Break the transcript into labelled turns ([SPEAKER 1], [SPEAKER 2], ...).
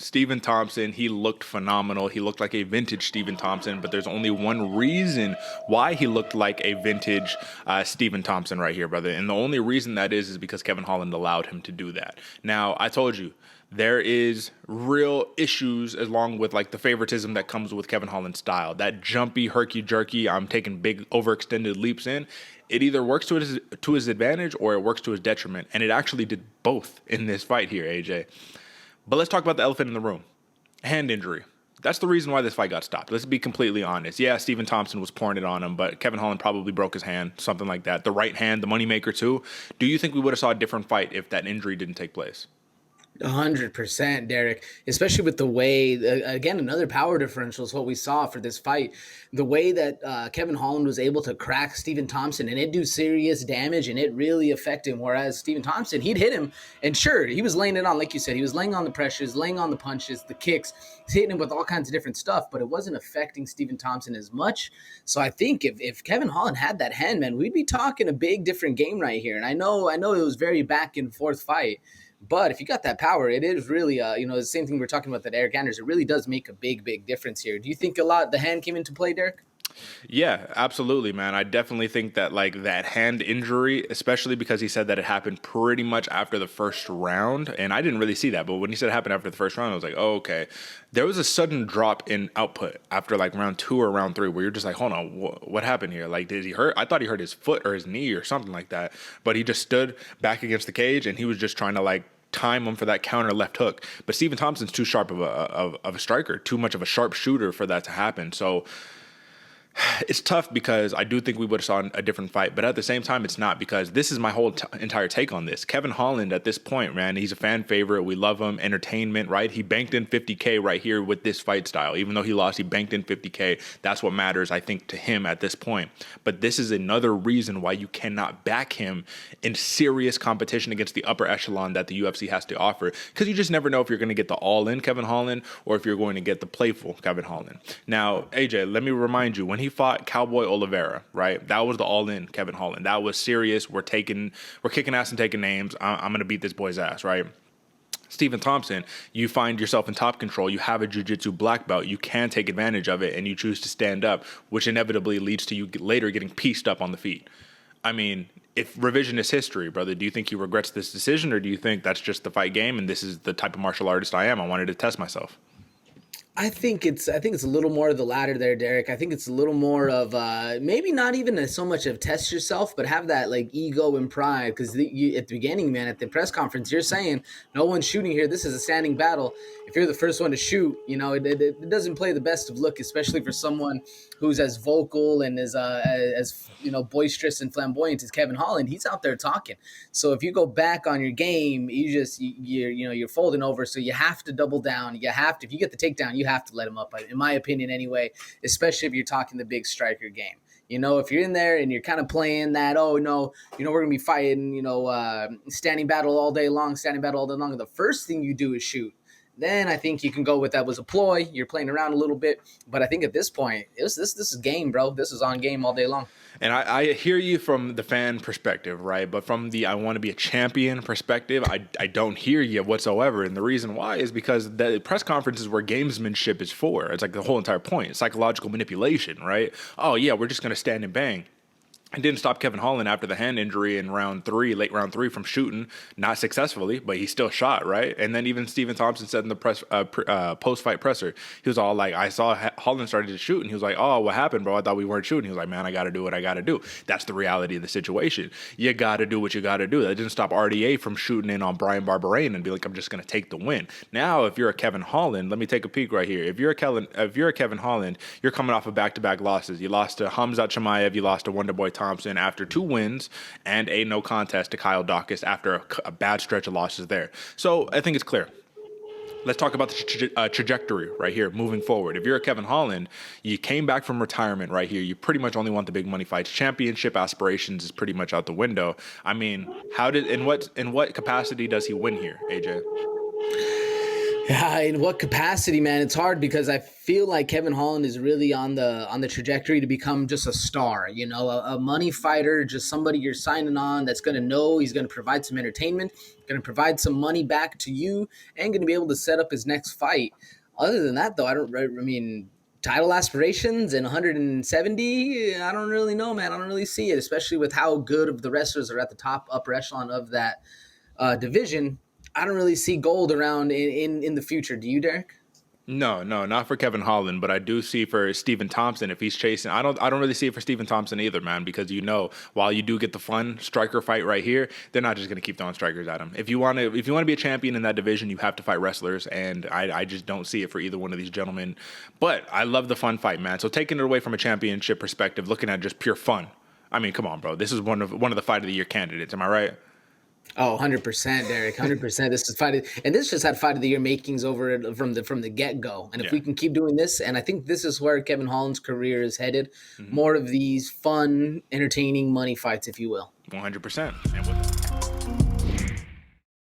[SPEAKER 1] Stephen Thompson, he looked phenomenal. He looked like a vintage Stephen Thompson, but there's only one reason why he looked like a vintage Stephen Thompson right here, brother. And the only reason that is because Kevin Holland allowed him to do that. Now, I told you, there is real issues along with like the favoritism that comes with Kevin Holland's style. That jumpy, herky-jerky, I'm taking big overextended leaps in. It either works to his advantage or it works to his detriment. And it actually did both in this fight here, AJ. But let's talk about the elephant in the room. Hand injury. That's the reason why this fight got stopped. Let's be completely honest. Yeah, Stephen Thompson was pouring it on him, but Kevin Holland probably broke his hand, something like that. The right hand, the moneymaker too. Do you think we would have saw a different fight if that injury didn't take place?
[SPEAKER 2] 100%, Derek, especially with the way, again, another power differential is what we saw for this fight. The way that Kevin Holland was able to crack Stephen Thompson and it do serious damage and it really affect him. Whereas Stephen Thompson, he'd hit him and sure, he was laying it on, like you said, he was laying on the pressures, laying on the punches, the kicks, he's hitting him with all kinds of different stuff, but it wasn't affecting Stephen Thompson as much. So I think if Kevin Holland had that hand, man, we'd be talking a big different game right here. And I know it was very back and forth fight. But if you got that power, it is really, the same thing we're talking about that Eric Anders. It really does make a big, big difference here. Do you think the hand came into play, Derek?
[SPEAKER 1] Yeah, absolutely, man. I definitely think that like that hand injury, especially because he said that it happened pretty much after the first round, and I didn't really see that. But when he said it happened after the first round, I was like, oh, okay. There was a sudden drop in output after like round 2 or round 3, where you're just like, hold on, what happened here? Like, did he hurt? I thought he hurt his foot or his knee or something like that, but he just stood back against the cage and he was just trying to like time him for that counter left hook. But Stephen Thompson's too sharp of a striker, too much of a sharp shooter for that to happen. So it's tough because I do think we would have saw a different fight, but at the same time, it's not, because this is my whole entire take on this. Kevin Holland at this point, man, he's a fan favorite. We love him. Entertainment, right? He banked in $50K right here with this fight style. Even though he lost, he banked in $50K. That's what matters, I think, to him at this point. But this is another reason why you cannot back him in serious competition against the upper echelon that the UFC has to offer, because you just never know if you're going to get the all-in Kevin Holland or if you're going to get the playful Kevin Holland. Now, AJ, let me remind you, when he fought Cowboy Oliveira, right? That was the all-in Kevin Holland. That was serious. We're kicking ass and taking names. I'm going to beat this boy's ass, right? Stephen Thompson, you find yourself in top control. You have a jiu-jitsu black belt. You can take advantage of it, and you choose to stand up, which inevitably leads to you later getting pieced up on the feet. I mean, if revisionist history, brother, do you think he regrets this decision, or do you think that's just the fight game and this is the type of martial artist I am? I wanted to test myself.
[SPEAKER 2] I think it's a little more of the latter there, Derek. I think it's a little more of maybe not even so much of test yourself, but have that like ego and pride. Because at the beginning, man, at the press conference, you're saying no one's shooting here. This is a standing battle. If you're the first one to shoot, it doesn't play the best of look, especially for someone who's as vocal and as boisterous and flamboyant as Kevin Holland. He's out there talking. So if you go back on your game, you're folding over. So you have to double down. If you get the takedown, you have to let him up, in my opinion anyway, especially if you're talking the big striker game. If you're in there and you're kind of playing that, we're going to be fighting, standing battle all day long, the first thing you do is shoot. Then I think you can go with that was a ploy. You're playing around a little bit. But I think at this point, this is game, bro. This is on game all day long.
[SPEAKER 1] And I hear you from the fan perspective, right? But from the I want to be a champion perspective, I don't hear you whatsoever. And the reason why is because the press conference is where gamesmanship is for. It's like the whole entire point. Psychological manipulation, right? Oh, yeah, we're just going to stand and bang. It didn't stop Kevin Holland after the hand injury in late round 3 from shooting, not successfully, but he still shot, right? And then even Stephen Thompson said in the post-fight presser, he was all like, I saw Holland started to shoot, and he was like, oh, what happened, bro? I thought we weren't shooting. He was like, man, I got to do what I got to do. That's the reality of the situation. You got to do what you got to do. That didn't stop RDA from shooting in on Brian Barberane and be like, I'm just going to take the win. Now, if you're a Kevin Holland, let me take a peek right here. If you're a Kevin Holland, you're coming off of back-to-back losses. You lost to Khamzat Chimaev, you lost to Wonderboy Thompson after 2 wins and a no contest to Kyle Dawkins after a bad stretch of losses there. So I think it's clear. Let's talk about the trajectory right here moving forward. If you're a Kevin Holland, you came back from retirement right here. You pretty much only want the big money fights. Championship aspirations is pretty much out the window. I mean, in what capacity does he win here, AJ?
[SPEAKER 2] Yeah, in what capacity, man? It's hard because I feel like Kevin Holland is really on the trajectory to become just a star. You know, a money fighter, just somebody you're signing on that's going to know he's going to provide some entertainment, going to provide some money back to you, and going to be able to set up his next fight. Other than that, though, I mean, title aspirations and 170. I don't really know, man. I don't really see it, especially with how good of the wrestlers are at the top upper echelon of that division. I don't really see gold around in the future. Do you, Derek?
[SPEAKER 1] No, no, not for Kevin Holland, but I do see for Stephen Thompson if he's chasing. I don't really see it for Stephen Thompson either, man, because while you do get the fun striker fight right here, they're not just going to keep throwing strikers at him. If you want to be a champion in that division, you have to fight wrestlers, and I just don't see it for either one of these gentlemen. But I love the fun fight, man. So taking it away from a championship perspective, looking at just pure fun. I mean, come on, bro. This is one of the fight of the year candidates. Am I right?
[SPEAKER 2] Oh, 100%, Derek. 100%. This is and this just had fight of the year makings over it from the get go. And if
[SPEAKER 1] Yeah.
[SPEAKER 2] we can keep doing this, and I think this is where Kevin Holland's career is headed, more of these fun, entertaining money fights, if you will.
[SPEAKER 1] 100%. And with